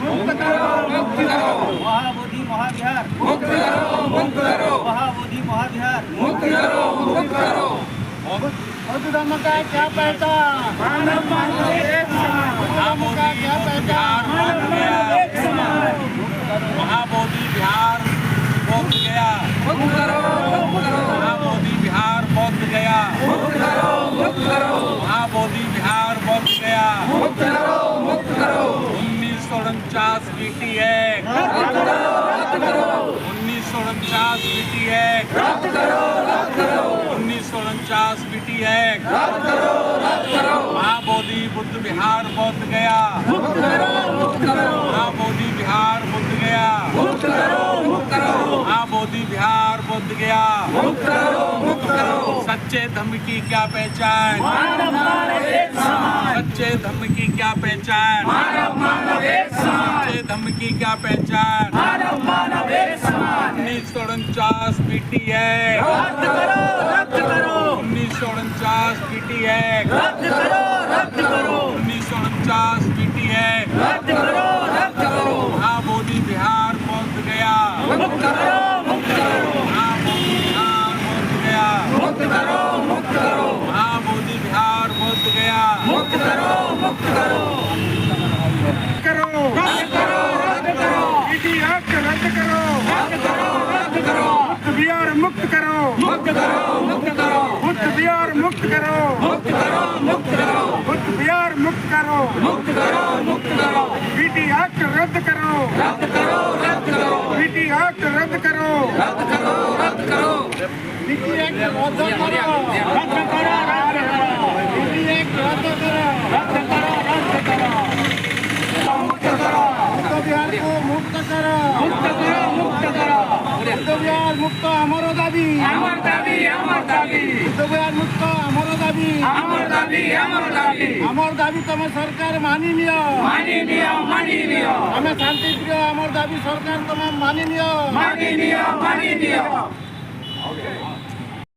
मुक्त करो मुक्त करो महाबोधि महाविहार मुक्त करो मुक्त करो महाबोधि महाविहार मुक्त करो मुक्त करो। बौद्ध धर्म का क्या पहचान? मानव मानव एक समान। धर्म का क्या पहचान? मानव मानव एक समान। महाबोधि विहार बोध गया। मुक्त करो मुक्त करो महाबोधि विहार बोध गया। मुक्त करो मुक्त करो महाबोधि विहार बोध गया। मुक्त करो मुक्त करो 1949 बीटी एक्ट। रद्द करो रद्द करो 1949 बीटी एक्ट। रद्द करो रद्द करो 1949 बीटी एक्ट। रद्द करो रद्द करो महाबोधि बुद्ध विहार बोध गया। मुक्त करो मुक्त करो महाबोधि विहार बोध गया। मुक्त करो मुक्त करो महाबोधि विहार बोध गया। मुक्त करो मुक्त करो। सच्चे धर्म की क्या पहचान? मानव मानव एक समान। सच्चे धर्म की क्या पहचान? मानव मानव एक समान। सच्चे धर्म की क्या पहचान? मानव मानव एक समान। 1949 बीटी एक्ट। रद्द करो रद्द करो 1949 बीटी एक्ट। रद्द करो रद्द करो 1949 बीटी एक्ट। रद्द करो रद्द करो महाबोधि विहार बोध गया। मुक्त करो मुक्त करो महाबोधि विहार बोध गया। मुक्त करो मुक्त करो महाबोधि विहार बोध गया। मुक्त करो मुक्त करो करो रद्द करो रद्द करो बीटी एक्ट रद्द करो रद्द करो रद्द करो मुक्त विहार मुक्त करो मुक्त करो मुक्त करो मुक्त विहार मुक्त करो मुक्त करो मुक्त करो मुक्त विहार मुक्त करो मुक्त करो मुक्त करो बीटी एक्ट रद्द करो रद्द करो रद्द करो बीटी एक्ट रद्द करो रद्द करो रद्द करो बीटी एक्ट रद्द करो रद्द करो रद्द करो बीटी एक्ट रद्द करो रद्द करो रद्द करो मुक्त करो मुक्त विहार को मुक्त करो मुक्त करो मुक्त करो मुक्त विहार मुक्त हमारो दाबी আমার দাবি আমার দাবি मुक्त विहार मुक्त हमारो दाबी আমার দাবি আমার দাবি আমার দাবি তমে সরকার মানি নিও মানি নিও মানি নিও আমি শান্তি প্রিয় আমার দাবি সরকার তোমার মানি নিও মানি নিও মানি নিও